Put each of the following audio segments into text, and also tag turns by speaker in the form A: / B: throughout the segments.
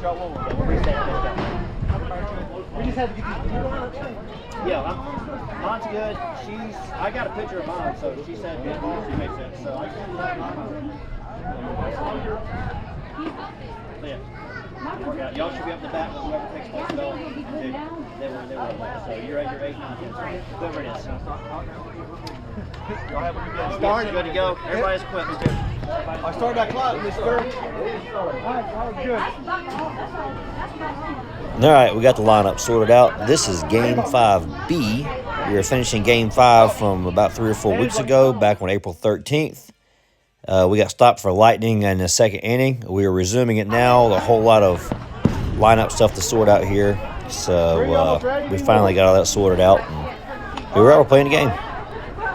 A: We just had to get these lineups.
B: Yeah, mine's good. I got a picture of mine, so she said it makes sense. So I can do that. Yeah. Y'all should be up the bat, but whoever takes place bell, they were. So you're at your 8, 9, 10. Whoever it is.
A: Y'all have a good day.
B: Starting. Good to go. Everybody's equipped. Let's go.
A: I started that clock, Mr.
C: All right, we got the lineup sorted out. This is Game 5B. We were finishing Game 5 from about 3 or 4 weeks ago, back on April 13th. We got stopped for lightning in the second inning. We are resuming it now. A whole lot of lineup stuff to sort out here. So we finally got all that sorted out. And here we are, we're playing the game.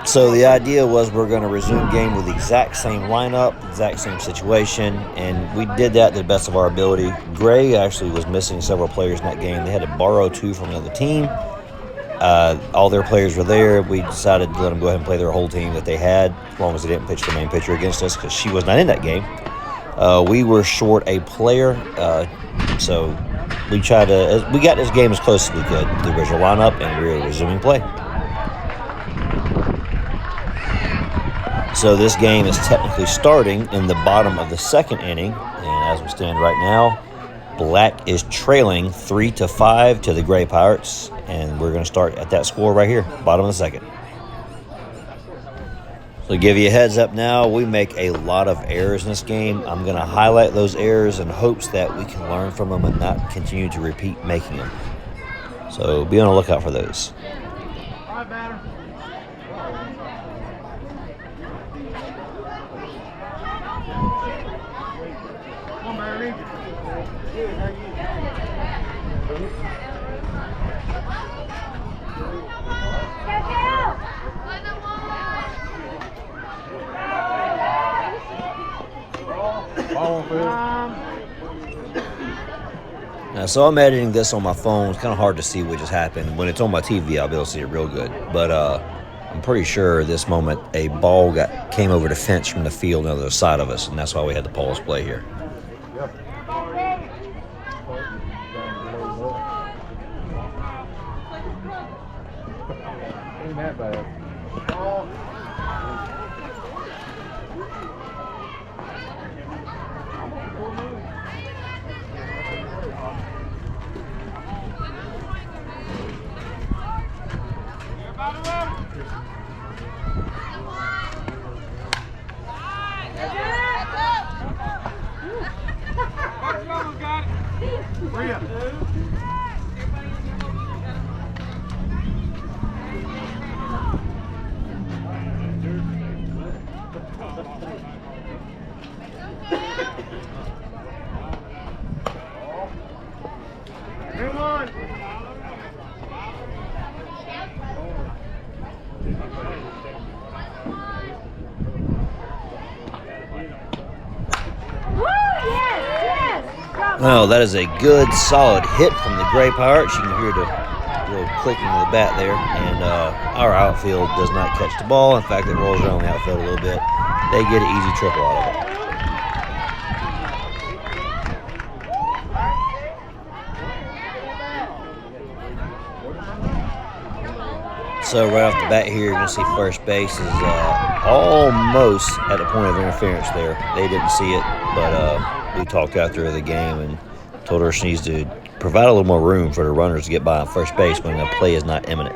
C: So the idea was we're going to resume game with the exact same lineup, exact same situation, and we did that to the best of our ability. Gray actually was missing several players in that game. They had to borrow 2 from another team. All their players were there. We decided to let them go ahead and play their whole team that they had, as long as they didn't pitch the main pitcher against us, because she was not in that game. We were short a player, so we got this game as close as we could to the original lineup, and we were resuming play. So this game is technically starting in the bottom of the second inning, and as we stand right now, Black is trailing 3-5 to the Gray Pirates, and we're going to start at that score right here, bottom of the second. So to give you a heads up now, we make a lot of errors in this game. I'm going to highlight those errors in hopes that we can learn from them and not continue to repeat making them. So be on the lookout for those.
A: All right, batter. Come on, batter. Good, how you?
C: So I'm editing this on my phone. It's kind of hard to see what just happened. When it's on my TV, I'll be able to see it real good. But I'm pretty sure this moment a ball came over the fence from the field on the other side of us, and that's why we had to pause play here.
A: Yep. Ain't that bad. Come on.
C: Well, that is a good, solid hit from the Gray Pirates. You can hear the little clicking of the bat there. And our outfield does not catch the ball. In fact, it rolls around the outfield a little bit. They get an easy triple out of it. So right off the bat here, you're going to see first base is almost at the point of interference there. They didn't see it, but we talked after the game and told her she needs to provide a little more room for the runners to get by on first base when the play is not imminent.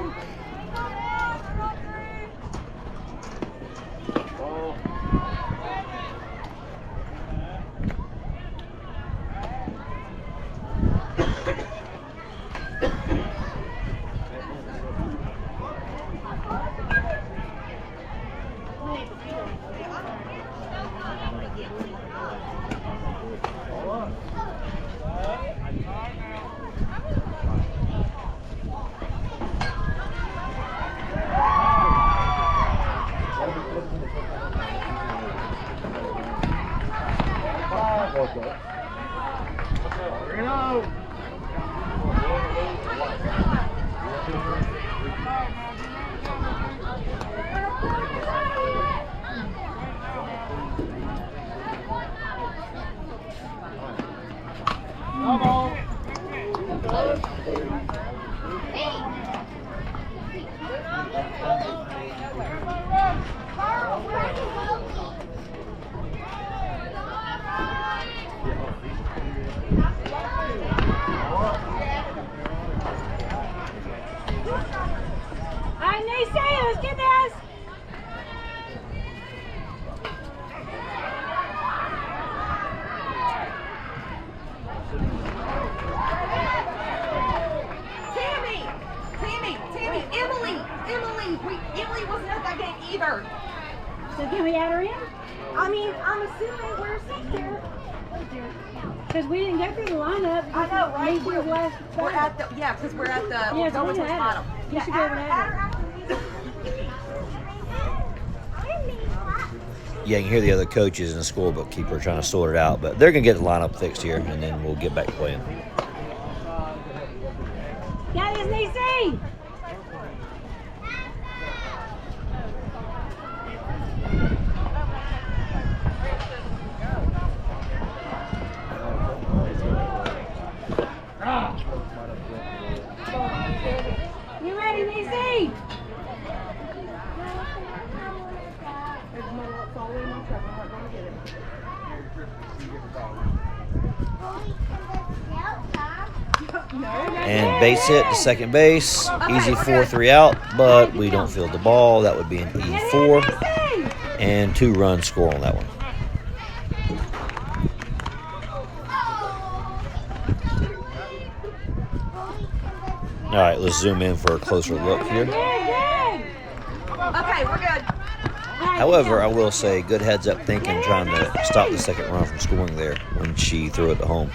D: I mean, I'm assuming we're safe there. Because we didn't go through the lineup.
E: I know, right?
D: We're
E: at the, yeah, because we're at the,
D: yeah,
E: go towards the bottom.
D: You should go over there.
C: Yeah, you can hear the other coaches and the scorebook keeper trying to sort it out, but they're going to get the lineup fixed here, and then we'll get back to playing.
D: Got his Niecy! You ready, Niecy?
C: And base hit to second base. Easy 4-3 out, but we don't field the ball. That would be an E4. And 2 runs score on that one. All right, let's zoom in for a closer look here.
E: Okay, we're good.
C: However, I will say, good heads-up thinking, trying to stop the second run from scoring there when she threw it to home.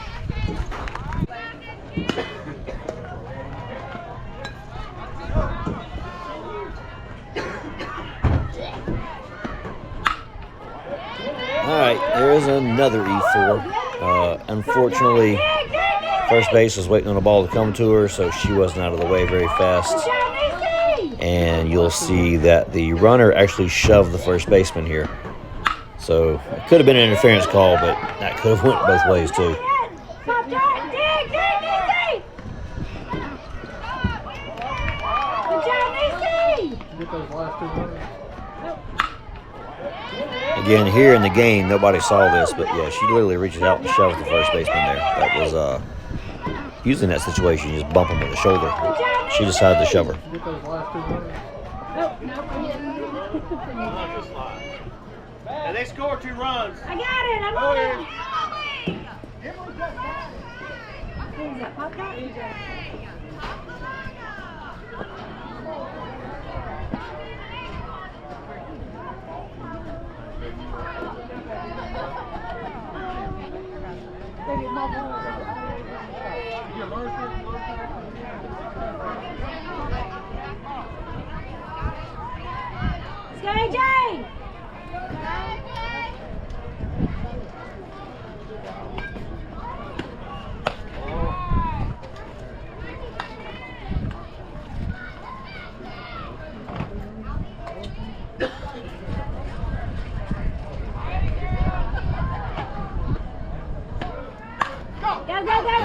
C: All right, there is another E4. Unfortunately, first base was waiting on the ball to come to her, so she wasn't out of the way very fast. And you'll see that the runner actually shoved the first baseman here. So it could have been an interference call, but that could have went both ways too. Again, here in the game, nobody saw this, but yeah, she literally reaches out and shoves the first baseman there. That was usually in that situation, you just bump him with the shoulder. She decided to shove her.
A: And they scored 2 runs.
D: I got it. I'm on it. What is that, pop top? Scary Jane!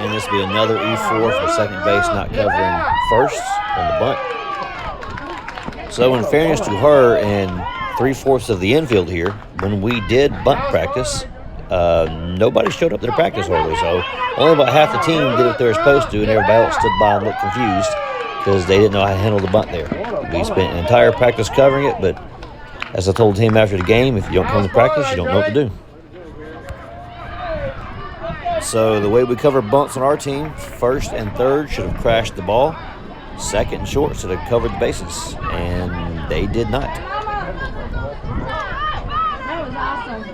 C: And this will be another E4 for second base, not covering first on the bunt. So in fairness to her and 3/4 of the infield here, when we did bunt practice, nobody showed up to the practice hardly. So only about half the team did what they were supposed to, and everybody else stood by and looked confused because they didn't know how to handle the bunt there. We spent an entire practice covering it, but as I told the team after the game, if you don't come to practice, you don't know what to do. So the way we cover bunts on our team, first and third should have crashed the ball. Second and short should have covered the bases, and they did not.
D: That was awesome.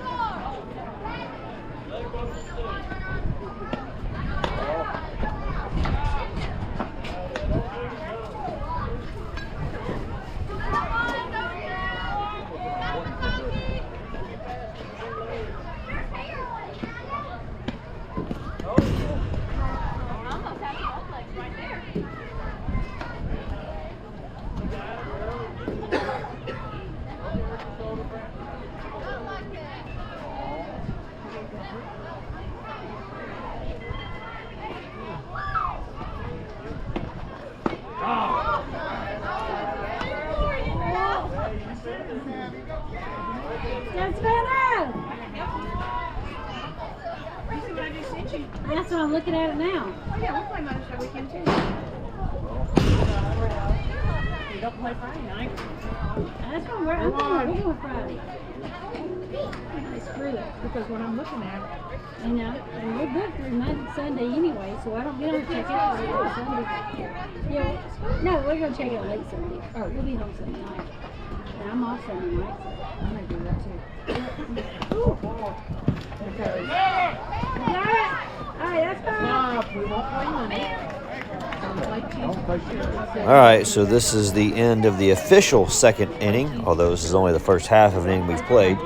D: That's better. That's what I'm looking at it now.
E: Oh yeah, we'll play Mother's Day weekend too.
D: You don't play Friday night. That's what we're going Friday. Screw it, because what I'm looking at, you know, and we're booked through Monday, Sunday anyway, so I don't get on to check out until Sunday. Yeah, no, we're going to check out late Sunday. Or we'll be home Sunday night. And I'm off Sunday night, so I'm gonna do that too. Okay. You got it? Alright, that's fine. We won't play Monday.
C: All right, so this is the end of the official second inning, although this is only the first half of an inning we've played.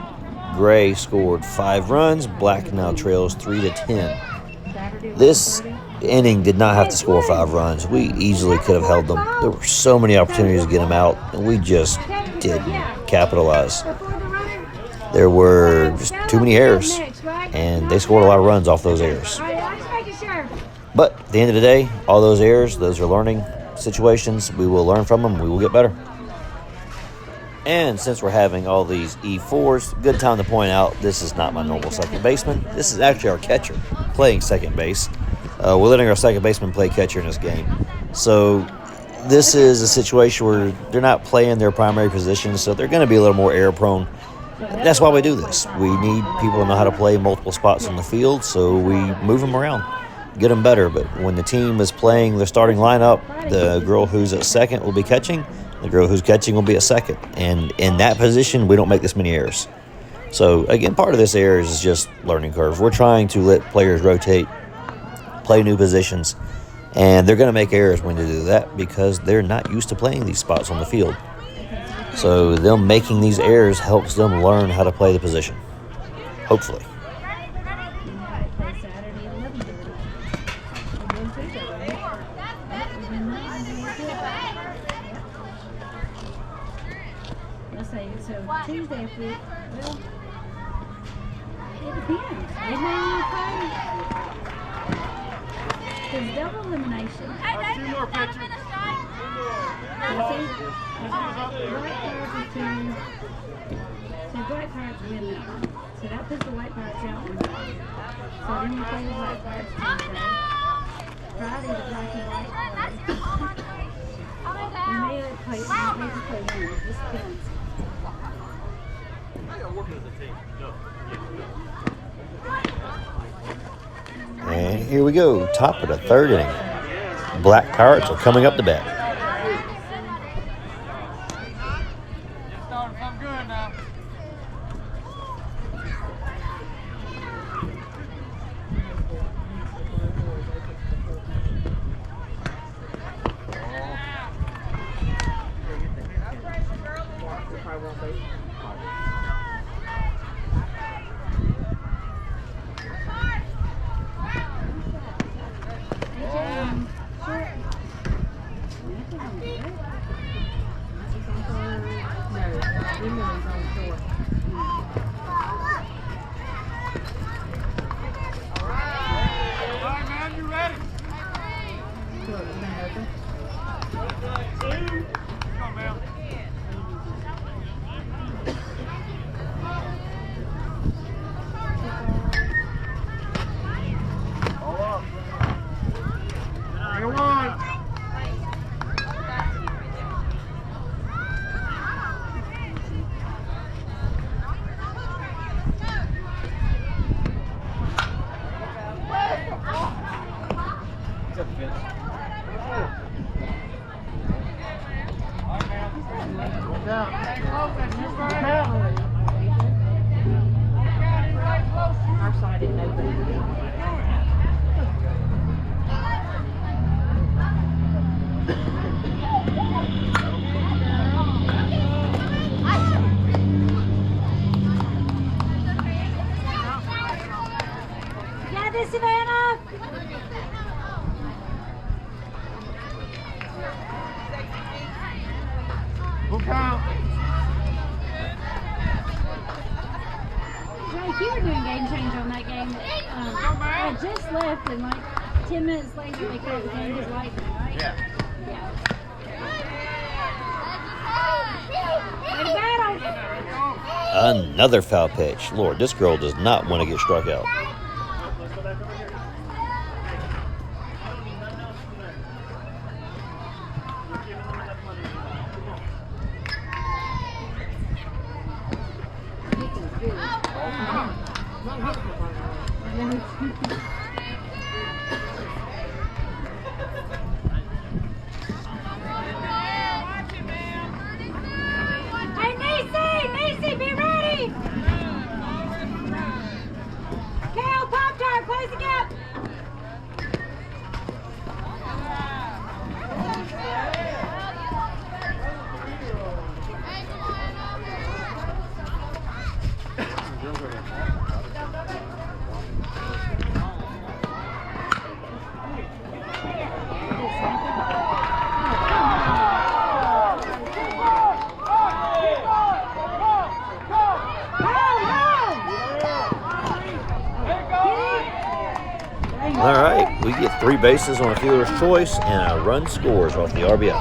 C: Gray scored 5 runs. Black now trails 3-10. This inning did not have to score 5 runs. We easily could have held them. There were so many opportunities to get them out, and we just didn't capitalize. There were just too many errors, and they scored a lot of runs off those errors. But at the end of the day, all those errors, those are learning situations. We will learn from them. We will get better. And since we're having all these E4s, good time to point out this is not my normal second baseman. This is actually our catcher playing second base. We're letting our second baseman play catcher in this game. So this is a situation where they're not playing their primary position, so they're going to be a little more error prone. That's why we do this. We need people to know how to play multiple spots on the field, so we move them around, get them better. But when the team is playing their starting lineup, the girl who's at second will be catching. The girl who's catching will be at second. And in that position, we don't make this many errors. So, again, part of this error is just learning curve. We're trying to let players rotate, play new positions, and they're going to make errors when they do that because they're not used to playing these spots on the field. So them making these errors helps them learn how to play the position, hopefully.
D: Tuesday if we, well, it depends. They may want to play. There's double elimination.
A: 2 more pitchers.
D: So Black Pirates win that one. So that puts the White Pirates out one. So then we play the White Pirates Tuesday. Friday the Black and White Pirates. We may play one. It just depends.
C: And here we go, top of the third inning. Black Pirates are coming up to bat.
A: Starting something good now.
E: Our side didn't open.
D: Got this, Savannah?
A: We'll count.
D: Jake, you were doing game change on that game. I just left and like 10 minutes later they called the game just like that, right?
A: Yeah.
D: Yeah. Way to battle.
C: Another foul pitch. Lord, this girl does not want to get struck out.
D: Hey,
C: All right, we get 3 bases on a fielder's choice and a run scores off the RBI.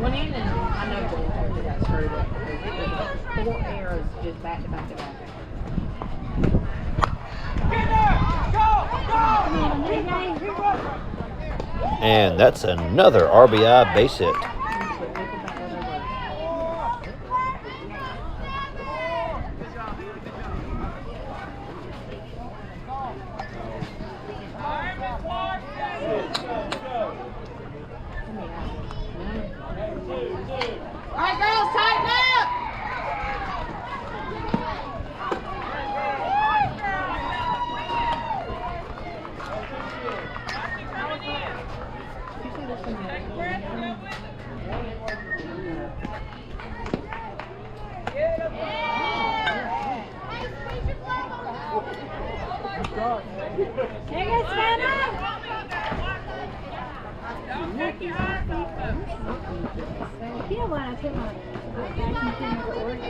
E: One inning, I know they got screwed up because it was 4 errors just back to back to back.
C: And that's another RBI base hit.
E: All right, girls, tighten up!
D: You know what? I took my vacuum cleaner to work. I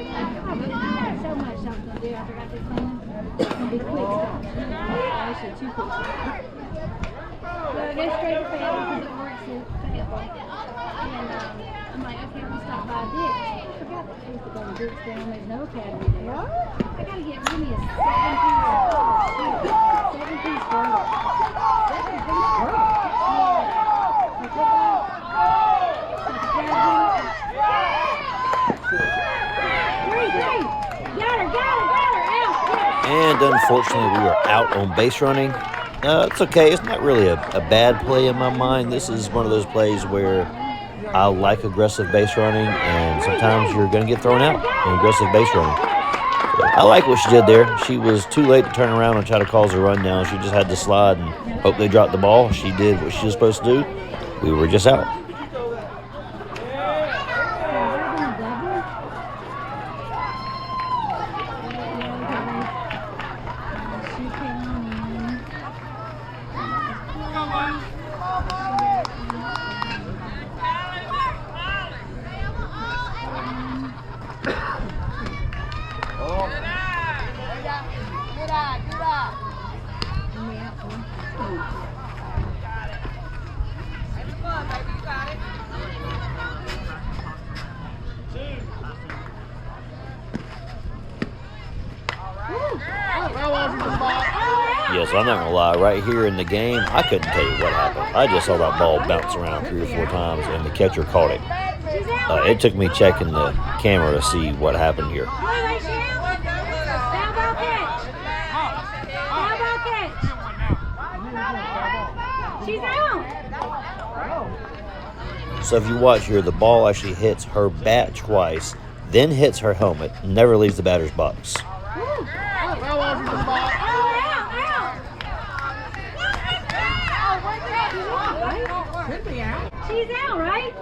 D: got so much something to do. I forgot to clean them. It's going to be quick stuff. Actually, 2 quick stuff. So I go straight to Fayetteville because it works in Fayetteville. And I'm like, okay, I'm going to stop by Dick's. I forgot that I used to go to Dick's down. There's no academy there. I got to get really a 7-piece burger. 7-piece burger. 7-piece burger? Yeah. I took out.
C: And unfortunately, we are out on base running. It's okay. It's not really a bad play in my mind. This is one of those plays where I like aggressive base running, and sometimes you're going to get thrown out in aggressive base running. So I like what she did there. She was too late to turn around and try to cause a run down. She just had to slide and hope they dropped the ball. She did what she was supposed to do. We were just out. Yes, I'm not going to lie. Right here in the game, I couldn't tell you what happened. I just saw that ball bounce around 3 or 4 times, and the catcher caught it. It took me checking the camera to see what happened here.
D: She's out.
C: So if you watch here, the ball actually hits her bat twice, then hits her helmet, never leaves the batter's box.
D: She's out, right?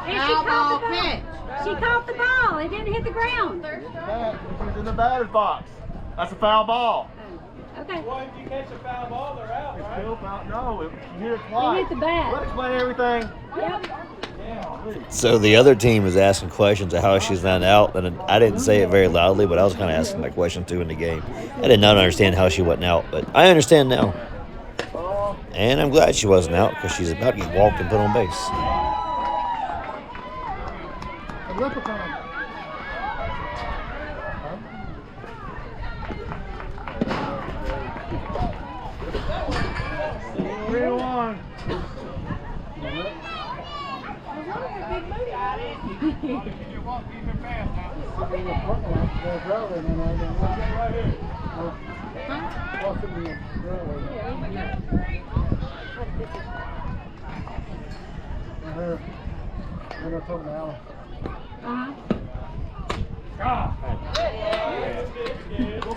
D: And she caught the ball. She caught the ball. It didn't hit the ground.
A: She's in the batter's box. That's a foul ball.
D: Okay.
B: Well, if you catch a foul ball, they're out,
A: It's
B: right?
A: still foul. No, she hit it twice.
D: It hit the bat.
A: Let's explain everything.
D: Yep.
C: So the other team was asking questions of how she's not out, and I didn't say it very loudly, but I was kind of asking that question too in the game. I did not understand how she wasn't out, but I understand now. And I'm glad she wasn't out because she's about to get walked and put on base.
A: A leprechaun. 3-1.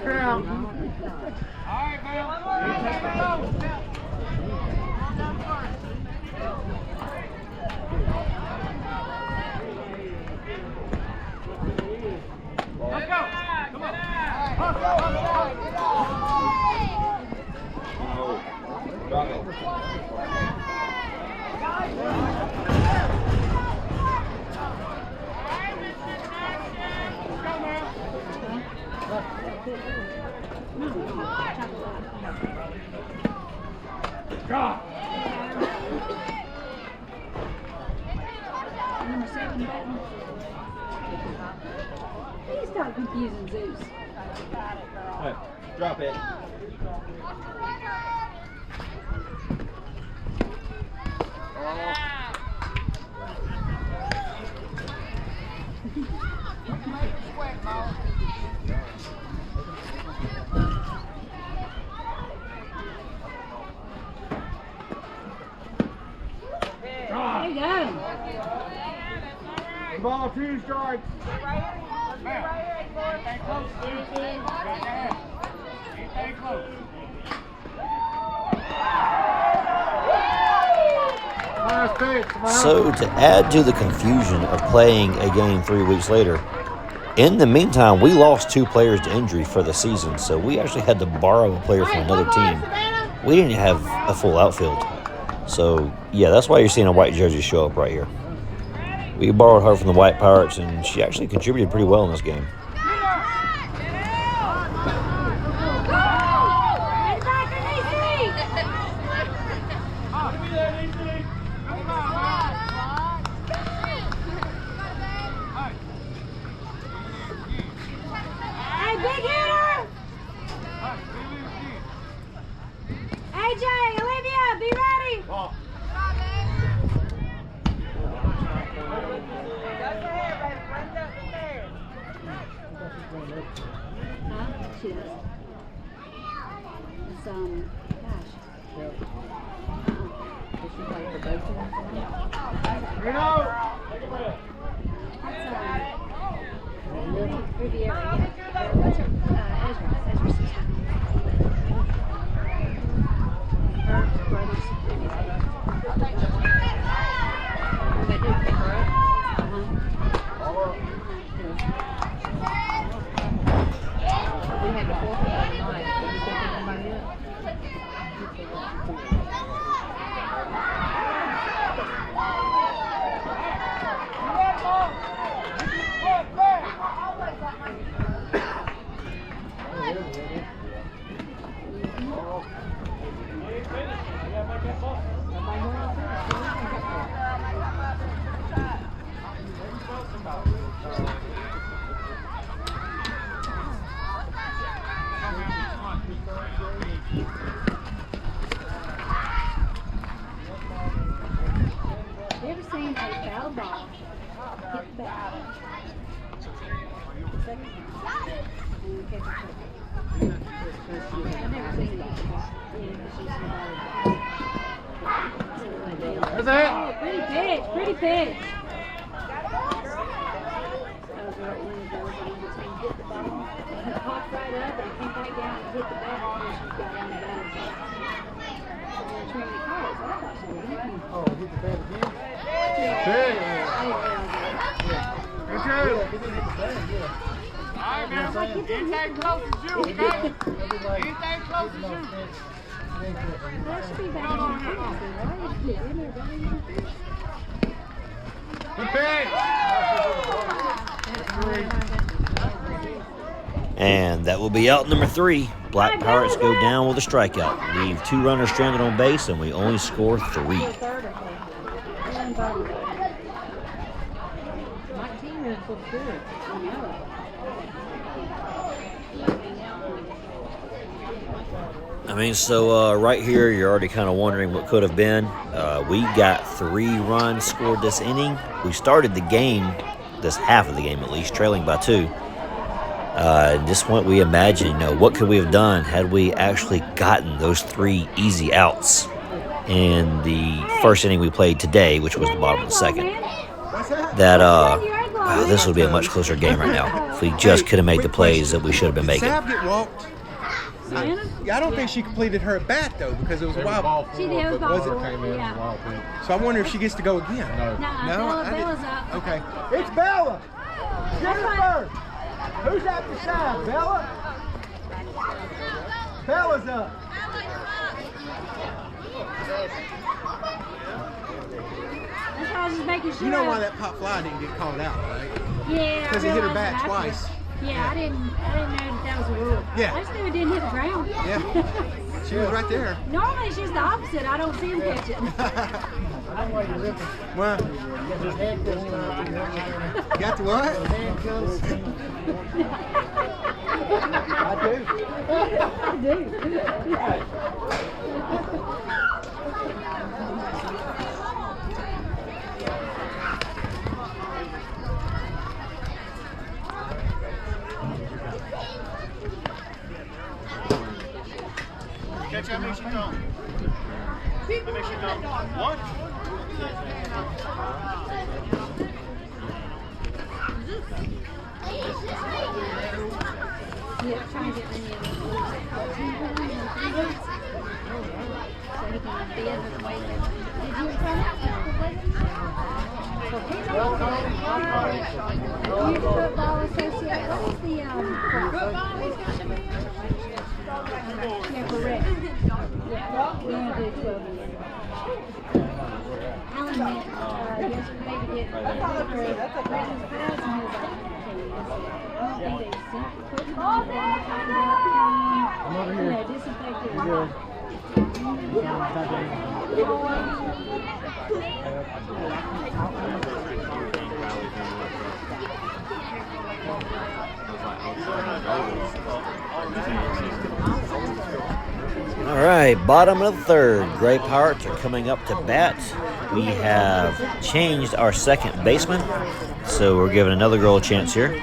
A: Look out. Let's go. Come on.
D: Number 7 button. Please stop confusing Zeus.
B: Hey, drop it.
D: There you go.
A: Ball 2 strikes.
C: So to add to the confusion of playing a game 3 weeks later, in the meantime, we lost 2 players to injury for the season, so we actually had to borrow a player from another team. We didn't have a full outfield. So, yeah, that's why you're seeing a white jersey show up right here. We borrowed her from the White Pirates, and she actually contributed pretty well in this game.
D: Hey, big hitter! AJ, Olivia, be ready! Huh? She does. It's, gosh.
E: Did she play for both of them?
D: That's, Riviera, yeah. What's her, Ezra's sister. Her brother's
E: They did pick her up. We had to forfeit that night. Did you pick anybody up?
D: You ever seen a foul ball hit the bat? Second time. And catch it. I've never seen that.
A: That's it.
D: Oh, pretty pitch, pretty pitch. That was right when the ball hit the ball. It popped right up and it came back down and hit the bat and she got on the bat. So they were trying to call it, so I thought she was hitting.
A: Oh, hit the bat again?
D: Yeah.
A: Hey.
D: I didn't realize that.
A: Good job. All right, man. Anything close is you, okay? Anything close is you.
D: That should be back in the Tuesday, right? Yeah, isn't it
A: Good pitch.
C: And that will be out number 3. Black Pirates go down with a strikeout. Leave 2 runners stranded on base, and we only score 3.
D: My team is so good. I know.
C: I mean, so right here, you're already kind of wondering what could have been. We got 3 runs scored this inning. We started the game, this half of the game at least, trailing by 2. At this point, we imagine, what could we have done had we actually gotten those 3 easy outs in the first inning we played today, which was the bottom of the second. That this would be a much closer game right now if we just could have made the plays that we should have been making.
F: Sav get walked? I don't think she completed her at bat though because it was a wild ball.
D: She did. Was it?
A: Yeah.
F: So I wonder if she gets to go again.
D: Bella's up.
F: Okay.
A: It's Bella. Get her first. Who's at the side? Bella? Bella's up.
D: That's why I was just making sure.
F: You know why that pop fly didn't get called out, right?
D: Yeah.
F: Because it hit her
D: realized
F: bat
D: that
F: twice.
D: Yeah, I didn't know that was a rule.
F: Yeah.
D: I just knew it didn't hit the ground.
F: Yeah. She was right there.
D: Normally she's the opposite. I don't see him catch it.
F: Well, got to what?
D: I do.
A: Catch how many she done? How many she done? One?
D: Yeah, trying to get many of those so he can be in the way that. Did you turn out the Youth Football Association. What is the yeah, correct. Yeah, we're gonna do 12 years. Alan met yesterday to get Christmas presents, and he was like, I don't think they sent the football, they haven't tightened up, disinfected.
C: All right, bottom of the third. Gray Pirates are coming up to bat. We have changed our second baseman, so we're giving another girl a chance here.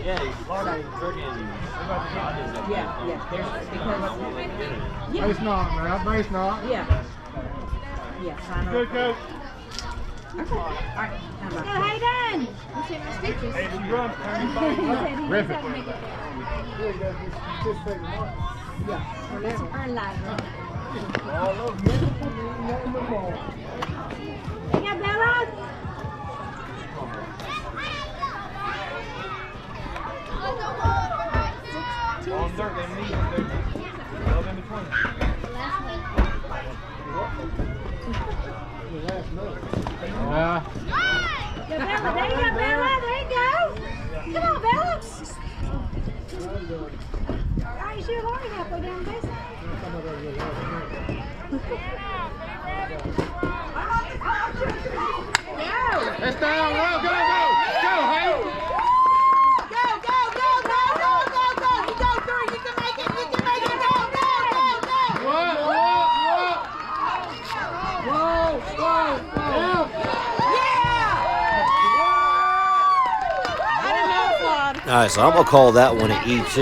B: Yeah, he's freaking.
E: Yeah, there's because.
A: Base knock, man. Base knock.
E: Yeah. Yeah, sign up.
A: Good coach.
E: Okay. All right. How about
D: How you done? You see my stitches.
A: Hey, she run.
D: He said he just had to make it. That's her life. You got Bella?
A: On dirt, they need them. 12 in between.
D: There you go, Bella. There you go. Come on, Bella. Are you sure Lori halfway down the baseline?
A: It's down low. Go, go. Go, Hank.
E: Go, go, go, go, go, go, go. You go through. You can make it. You can make it. Go, go, go, go.
A: What? Whoa.
E: Yeah. I didn't know it was.
C: All right, so I'm gonna call that one an E2.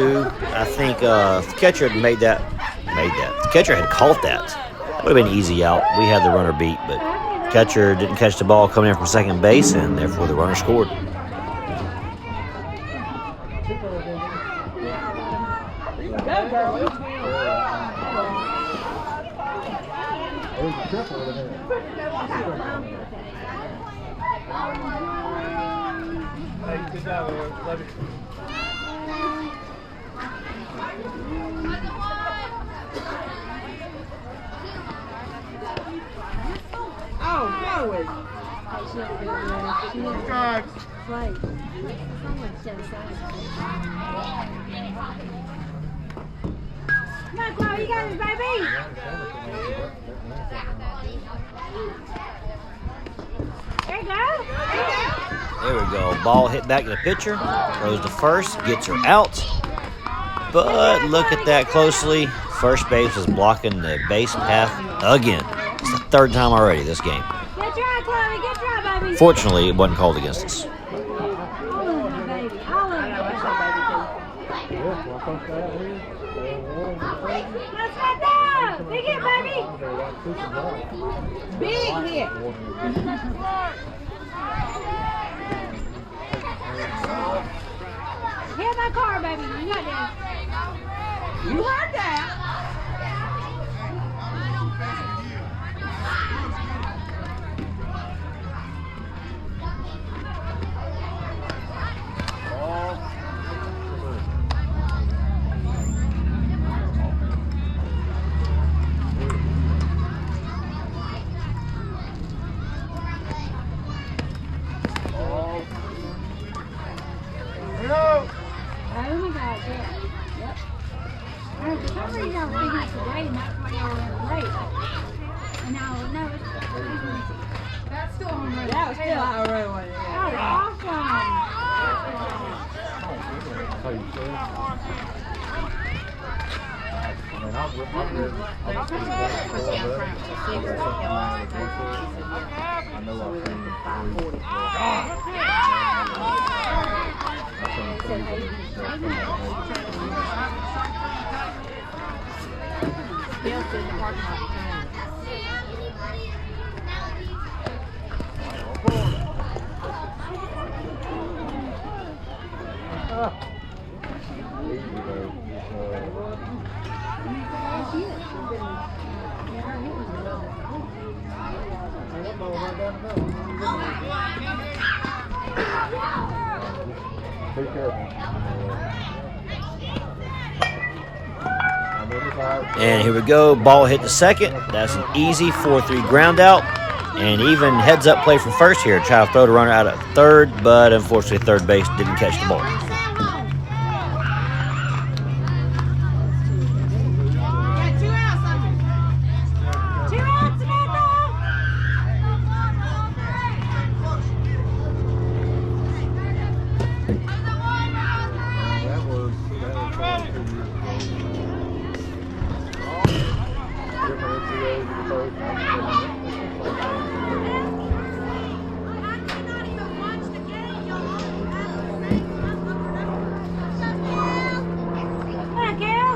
C: I think if the catcher had made that. If the catcher had caught that, would have been easy out. We had the runner beat, but catcher didn't catch the ball coming in from second base, and therefore the runner scored.
E: Go, girl.
A: Hey, good job, man. Love you.
E: Oh, Chloe.
A: God.
D: Right. Someone said something. Come on, Chloe, you got this, baby. There you go.
C: There we go. Ball hit back to the pitcher. Throws to first. Gets her out. But look at that closely. First base was blocking the base path again. It's the third time already this game.
D: Good try, Chloe. Good try, baby.
C: Fortunately, it wasn't called against us.
D: All of them, baby. All of them. Let's go down. Big hit, baby.
E: Big hit.
D: Hit, in my car, baby. You got this.
E: You heard that.
D: Oh my God, yeah. Yep. For some reason I was thinking it's today, and that's why y'all were late. And now, no, it's
E: That's still on road.
D: that was still
E: on road one.
D: that was awesome.
A: Be careful.
C: And here we go. Ball hit the second. That's an easy 4-3 ground out. And even heads up play from first here. Try to throw the runner out at third, but unfortunately third base didn't catch the ball.
E: Yeah, 2 outs.
D: 2 outs, Amanda.
A: That was 2 years ago. Different NCAs in the first.
D: Come on, Cal.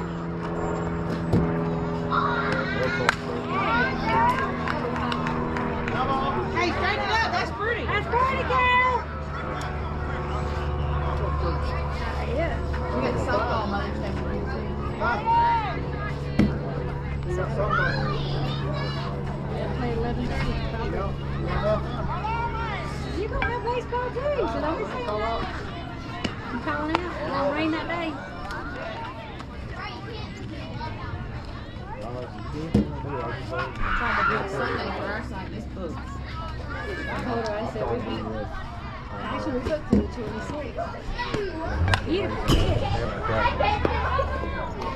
E: Hey, straighten it up. That's pretty.
D: That's pretty, Cal. Yeah.
E: We got the softball Mother's Day parade too.
D: Play 11:30. You gonna have baseball too, so don't be saying that. You calling out? It's gonna rain that day.
E: Trying to do it Sunday for our side. This book. I told her, I said, actually, we took to the 26th.
D: Beautiful pitch.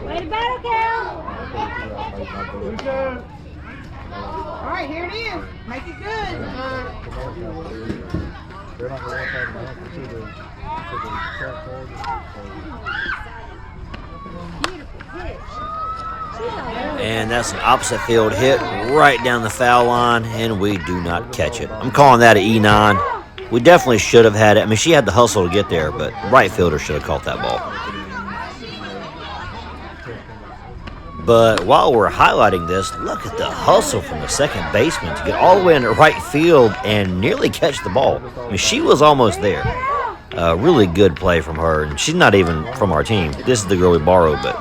D: Way to battle, Cal.
E: All right, here it is. Make it good.
A: They're not going to have to answer to the track card.
D: Beautiful pitch.
C: And that's an opposite field hit right down the foul line, and we do not catch it. I'm calling that an E9. We definitely should have had it. I mean, she had the hustle to get there, but right fielder should have caught that ball. But while we're highlighting this, look at the hustle from the second baseman to get all the way into right field and nearly catch the ball. I mean, she was almost there. Really good play from her, and she's not even from our team. This is the girl we borrowed, but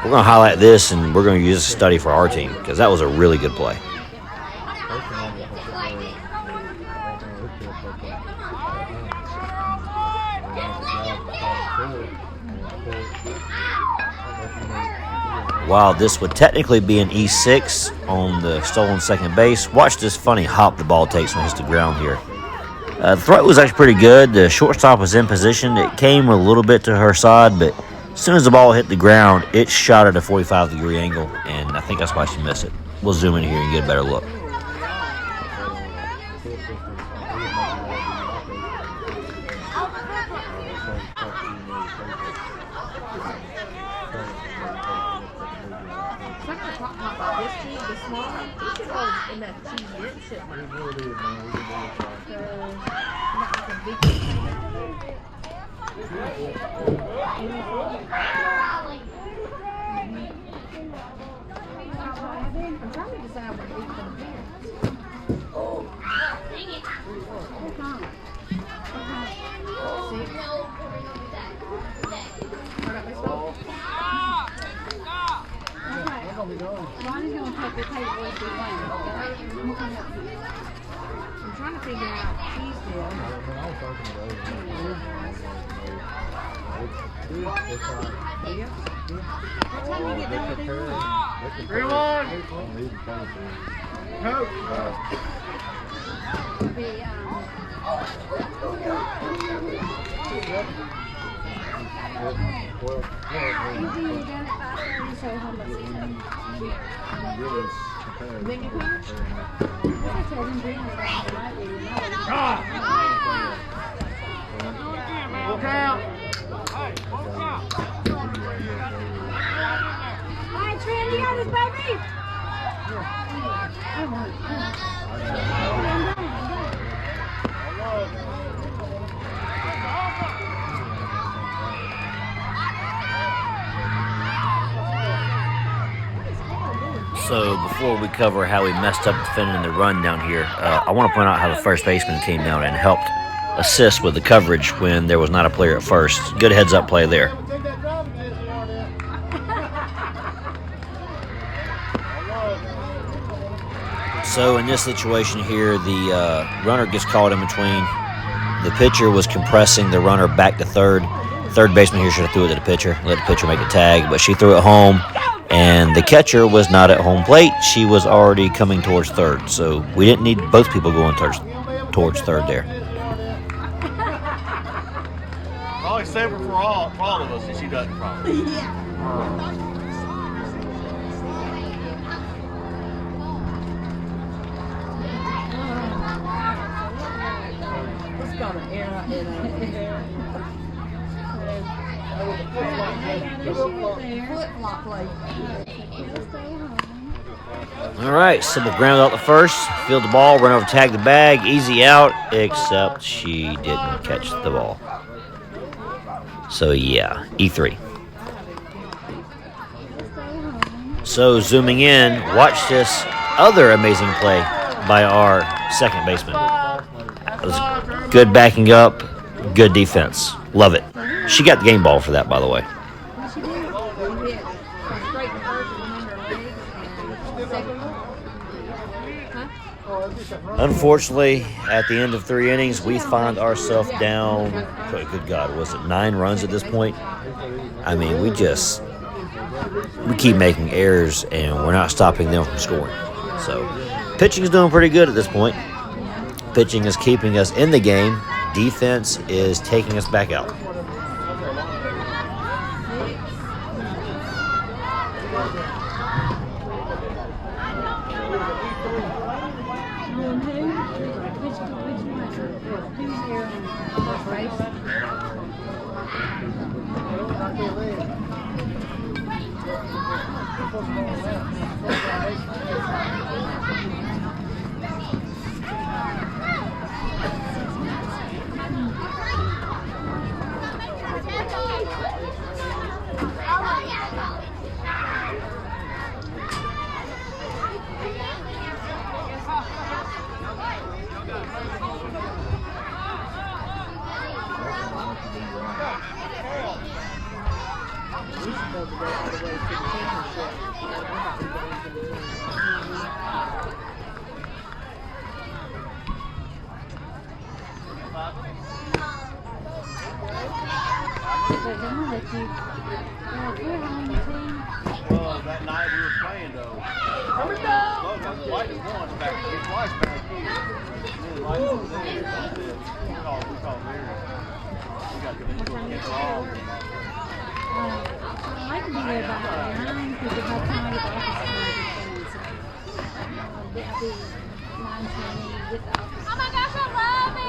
C: we're going to highlight this, and we're going to use this study for our team because that was a really good play. While this would technically be an E6 on the stolen second base, watch this funny hop the ball takes when it hits the ground here. The throw was actually pretty good. The shortstop was in position. It came a little bit to her side, but as soon as the ball hit the ground, it shot at a 45-degree angle, and I think that's why she missed it. We'll zoom in here and get a better look.
E: I'm trying to decide what to eat for the parents.
D: What time?
E: Six.
D: Ronnie's going to take the table with the wine.
E: I'm trying to figure out Teasdale. What time you get done with this?
A: 3-1. Coach.
E: Then you come?
A: Full count. Hey, full count.
D: All right, Trent, you got this, baby.
C: So before we cover how we messed up defending the run down here, I want to point out how the first baseman came down and helped assist with the coverage when there was not a player at first. Good heads-up play there. So in this situation here, the runner gets caught in between. The pitcher was compressing the runner back to third. Third baseman here should have threw it to the pitcher, let the pitcher make the tag, but she threw it home, and the catcher was not at home plate. She was already coming towards third, so we didn't need both people going towards third there.
B: I always save her for all of us, and she doesn't probably.
E: It's got an error in flip-flop play.
C: All right, simple ground out the first, field the ball, run over, tag the bag, easy out, except she didn't catch the ball. So yeah, E3. So zooming in, watch this other amazing play by our second baseman. It was good backing up, good defense. Love it. She got the game ball for that, by the way. Unfortunately, at the end of 3 innings, we find ourselves down, good God, was it 9 runs at this point? I mean, we keep making errors, and we're not stopping them from scoring. So, pitching is doing pretty good at this point. Pitching is keeping us in the game. Defense is taking us back out.
B: Well, that night we were playing though. White is one back. His wife's back here. And then White is over there. That's it. We call Mary. We got to get the ball.
D: I can be there by 9 because if I come out of the office, I'll be 9:20, get the office.
G: Oh my gosh, I love it!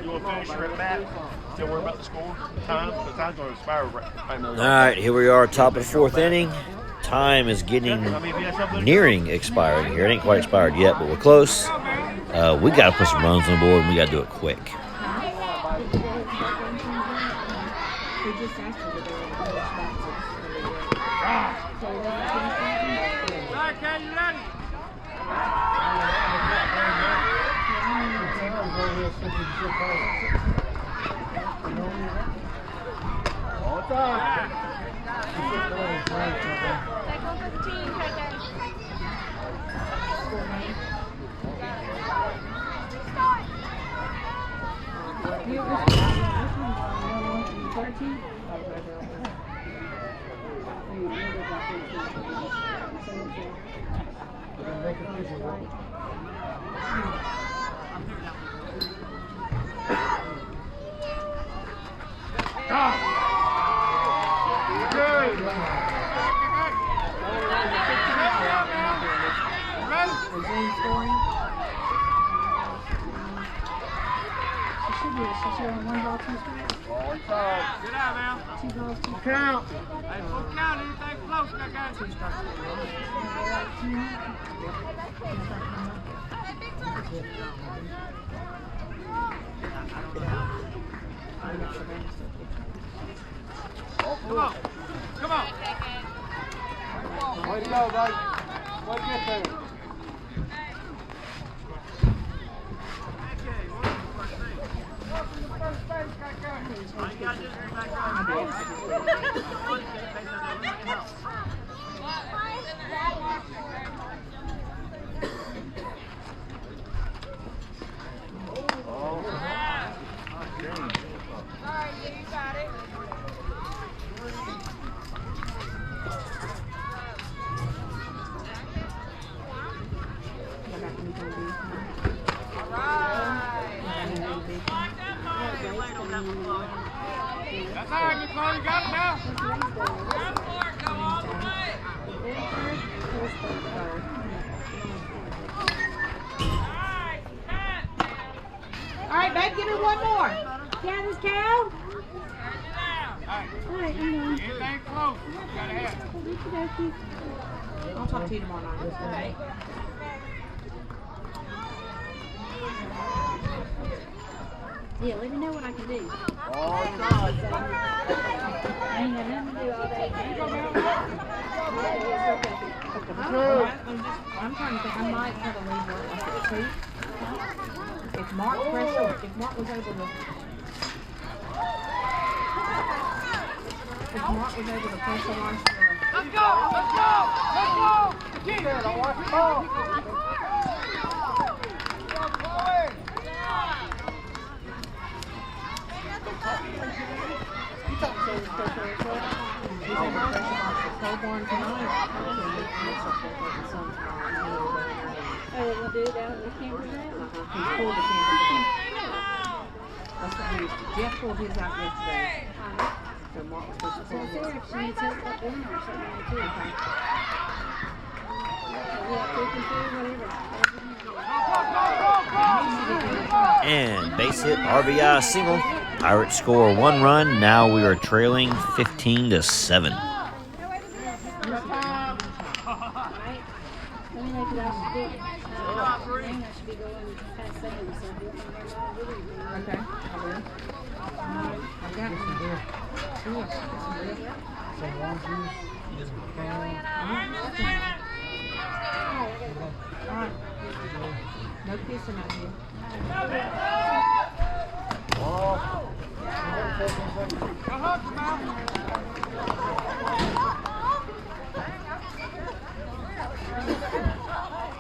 B: You want to finish your at bat? Still worry about the score? Time? The time's going to expire.
C: All right, here we are, top of the fourth inning. Time is getting nearing expiring here. It ain't quite expired yet, but we're close. We got to put some runs on the board, and we got to do it quick.
E: He just asked her to do it.
A: Okay, you ready?
B: All time.
D: Take over the team, KK. She should have 1 ball, 2 strikes.
A: Get out now.
D: 2 balls, 2 strikes.
A: Count. Hey, full count. Anything close, KK.
E: 2 strikes.
A: Come on. Come on.
B: Way to go, guys. Way to get there.
A: That's all right, Nicole. You got it now.
E: All right, babe, give me 1 more.
D: Yeah, this cow.
A: All
D: All right, I'm done.
A: Anything close. You gotta have it.
D: Okey-dokey.
E: I'll talk to you tomorrow night. Okay.
D: Yeah, let me know what I can do.
B: All time.
D: I ain't got nothing to do all day.
E: I'm trying to think. I might try to leave work like at 2. If Mark was able to, if Mark was able to pressure wash the.
A: Let's go. Let's go. Let's go. Keep it.
D: Oh, we're going to do that with the camera now?
E: He pulled the camera down. That's what he used to. Jeff pulled his out yesterday. So Mark was supposed to
D: So
E: pull
D: it's
E: his.
D: there if she needs help up doing it or something like that too. Yeah, cooking food, whatever.
C: And base hit, RBI single. Pirates score 1 run. Now we are trailing 15-7.
D: Right? Let me know if I should do it. I should be going past 7 or something.
E: Okay, I will. I've got some there. Alright. No kissing out here.
A: All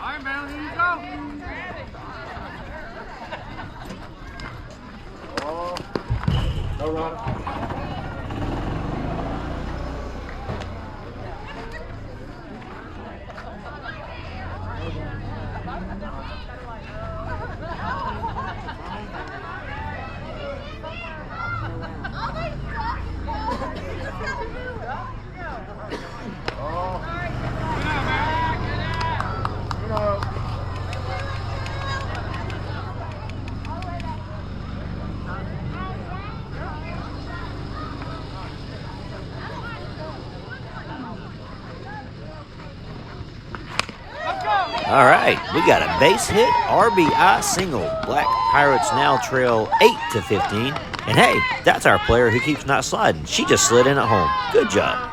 A: right, man. Here you go.
B: No run.
C: All right, we got a base hit, RBI single. Black Pirates now trail 8-15. And hey, that's our player who keeps not sliding. She just slid in at home. Good job.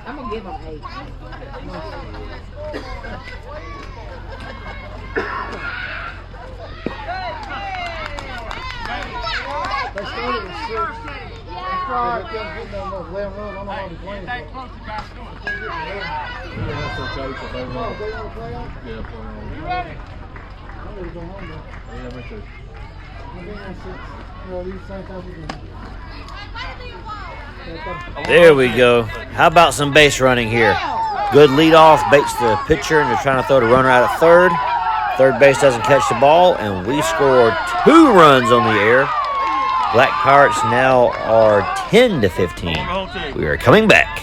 E: I'm gonna give them 8.
A: They started at 6. That's right. They couldn't get no more 11 runs. I don't know how to play.
B: Stay close, you guys do it.
A: Yeah, that's okay. So they want to play on? Yeah, play on.
B: You ready?
A: I'm ready to go home, though. Yeah, me too. We're being on 6. Well, these same time we can.
C: There we go. How about some base running here? Good leadoff, baits the pitcher, and they're trying to throw the runner out at third. Third base doesn't catch the ball, and we scored 2 runs on the air. Black Pirates now are 10-15. We are coming back.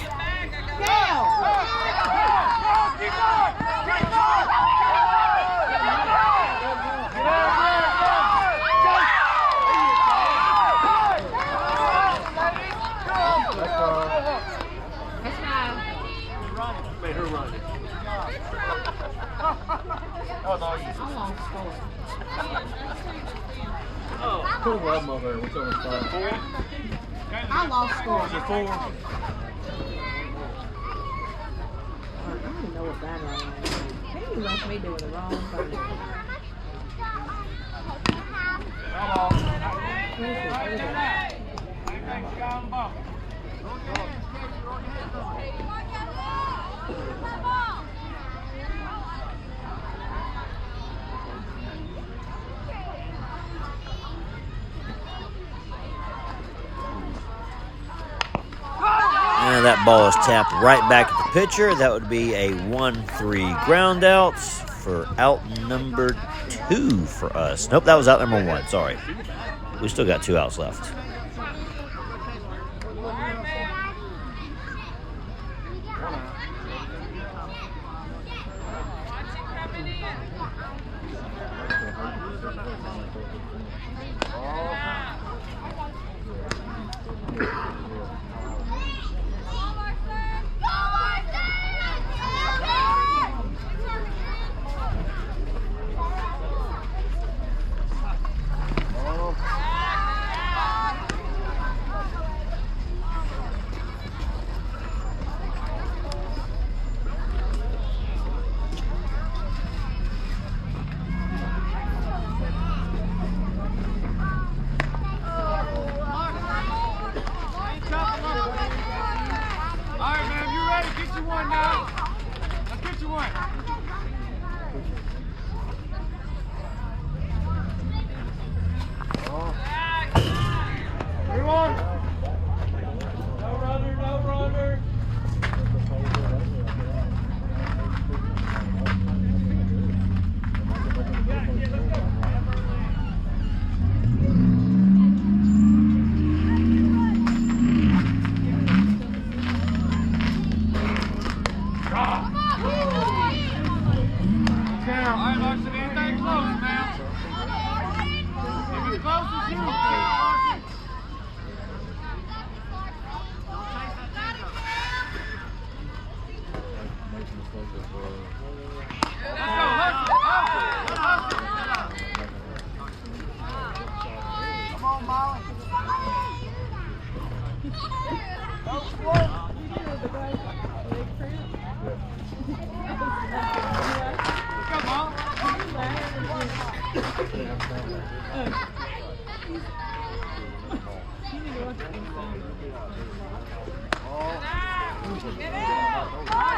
B: Made her run it. Oh, no, you.
A: Cool rub over there. What's over 5?
B: 4?
E: I lost score.
B: Is it 4?
E: I don't even know what battle I am. Maybe wants me doing the wrong thing.
C: And that ball is tapped right back at the pitcher. That would be a 1-3 ground out for out number 2 for us. Nope, that was out number 1. Sorry. We still got 2 outs left.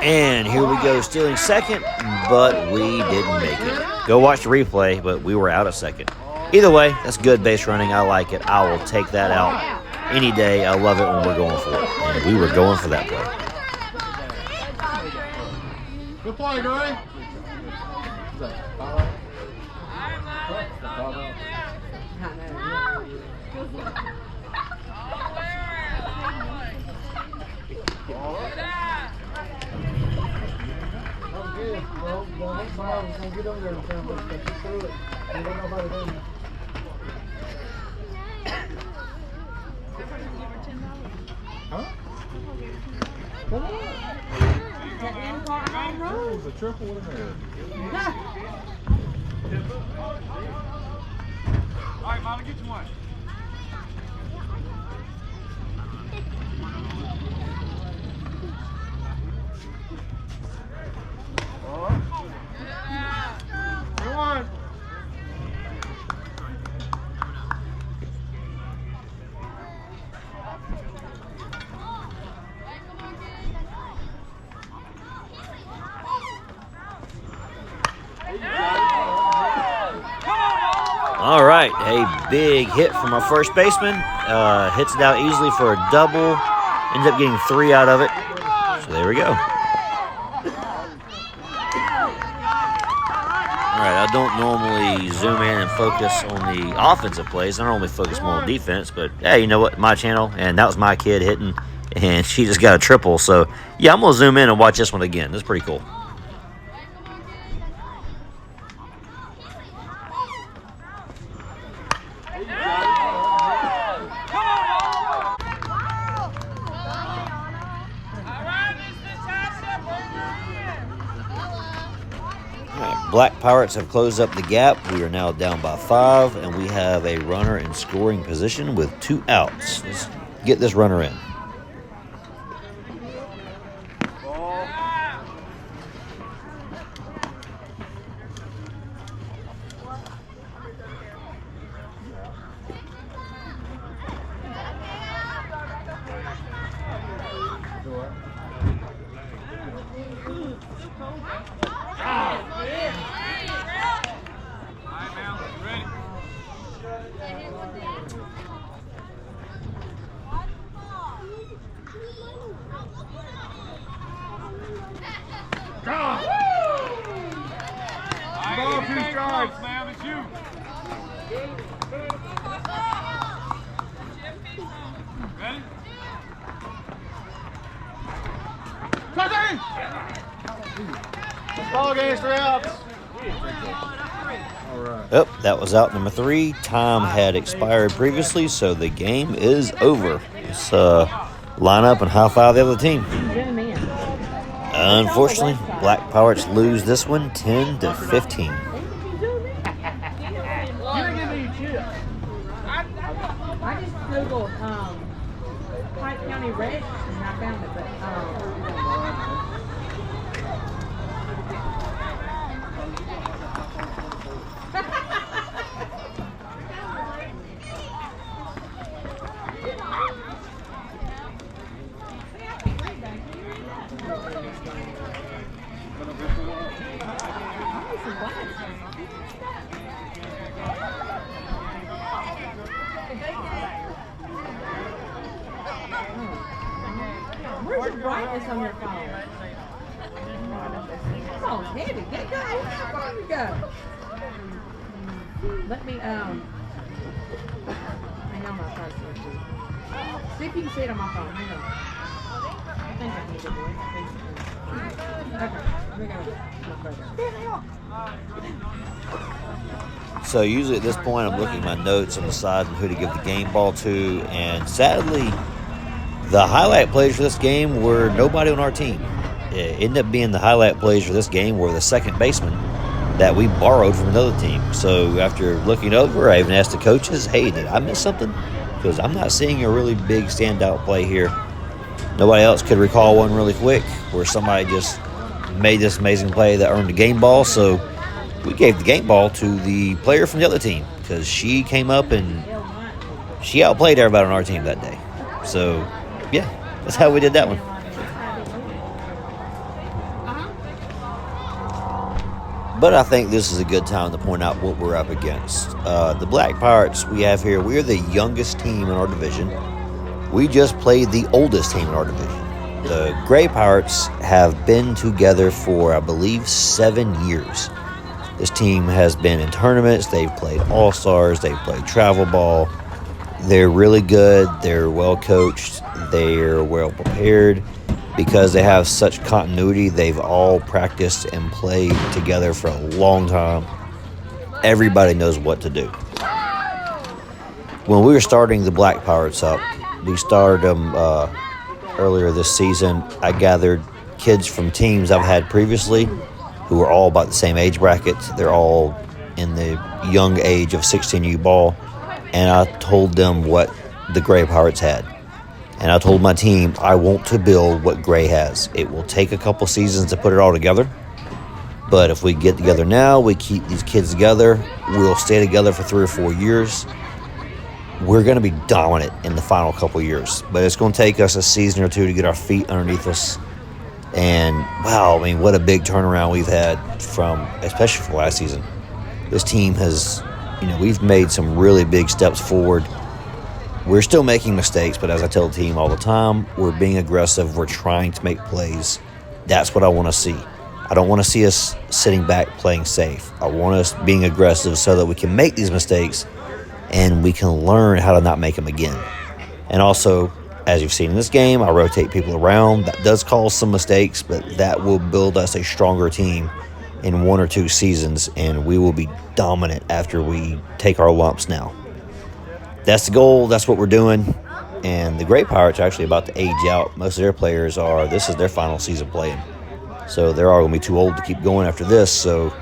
C: And here we go, stealing second, but we didn't make it. Go watch the replay, but we were out of second. Either way, that's good base running. I like it. I will take that out any day. I love it when we're going for it. And we were going for that play.
A: Good play, Gray. Get over there and tell them to through it. Ain't nobody doing it. Huh? Come on. It was a triple with an error. All right, Mama, get you one. Come on.
C: All right, a big hit from our first baseman. Hits it out easily for a double. Ends up getting 3 out of it. So there we go. All right, I don't normally zoom in and focus on the offensive plays. I normally focus more on defense, but hey, you know what? My channel, and that was my kid hitting, and she just got a triple. So yeah, I'm gonna zoom in and watch this one again. This is pretty cool. Black Pirates have closed up the gap. We are now down by 5, and we have a runner in scoring position with 2 outs. Let's get this runner in. Oh, that was out number 3. Time had expired previously, so the game is over. Let's line up and high-five the other team. Unfortunately, Black Pirates lose this one 10-15.
E: I just Googled Pike County Rex and I found it, but where's the brightness on your phone? Oh, it's heavy. Get it going. There we go. Let me, hang on, I'll try to see it. See if you can see it on my phone. Hang on. I think I can get it. Okay, here we go.
C: So usually at this point, I'm looking at my notes on the side and who to give the game ball to, and sadly, the highlight plays for this game were nobody on our team. It ended up being the highlight plays for this game were the second baseman that we borrowed from another team. So after looking over, I even asked the coaches, hey, did I miss something? Because I'm not seeing a really big standout play here. Nobody else could recall one really quick where somebody just made this amazing play that earned the game ball. So we gave the game ball to the player from the other team because she came up and she outplayed everybody on our team that day. So, yeah, that's how we did that one. But I think this is a good time to point out what we're up against. The Black Pirates we have here, we are the youngest team in our division. We just played the oldest team in our division. The Gray Pirates have been together for, I believe, 7 years. This team has been in tournaments. They've played All-Stars. They've played travel ball. They're really good. They're well coached. They're well prepared. Because they have such continuity, they've all practiced and played together for a long time. Everybody knows what to do. When we were starting the Black Pirates up, we started them earlier this season. I gathered kids from teams I've had previously who are all about the same age bracket. They're all in the young age of 16U ball. And I told them what the Gray Pirates had. And I told my team, I want to build what Gray has. It will take a couple seasons to put it all together. But if we get together now, we keep these kids together, we'll stay together for 3 or 4 years. We're going to be dominant in the final couple years. But it's going to take us a season or two to get our feet underneath us. And, wow, I mean, what a big turnaround we've had from, especially from last season. This team has, we've made some really big steps forward. We're still making mistakes, but as I tell the team all the time, we're being aggressive. We're trying to make plays. That's what I want to see. I don't want to see us sitting back playing safe. I want us being aggressive so that we can make these mistakes and we can learn how to not make them again. And also, as you've seen in this game, I rotate people around. That does cause some mistakes, but that will build us a stronger team in 1 or 2 seasons, and we will be dominant after we take our lumps now. That's the goal. That's what we're doing. And the Gray Pirates are actually about to age out. Most of their players this is their final season playing. So they're all going to be too old to keep going after this. So,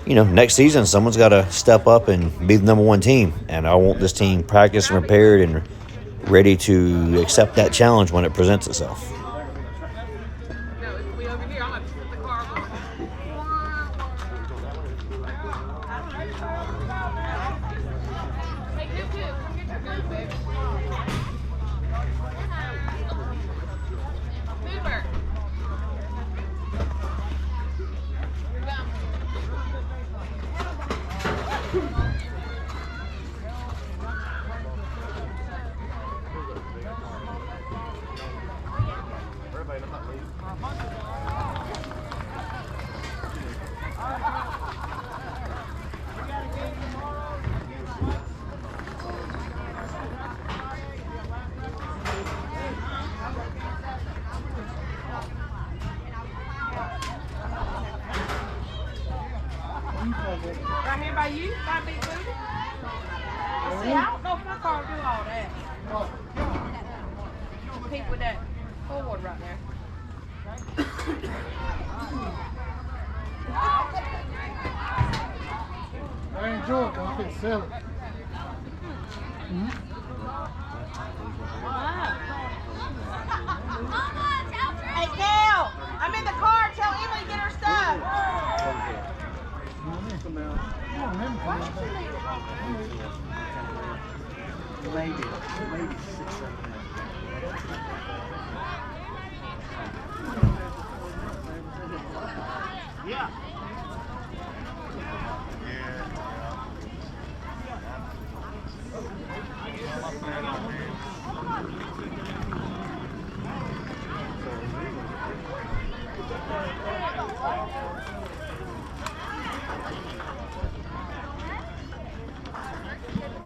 C: next season, someone's got to step up and be the number 1 team. And I want this team practiced and prepared and ready to accept that challenge when it presents itself.
E: Right here by you, by Big Booty. See, I don't know if my car will do all that. Compete with that Ford right there.
A: I enjoy it. I can sell it.
E: Hey, Gail, I'm in the car. Tell Emily to get her stuff.
B: Maybe 6, 7 Yeah. Yeah.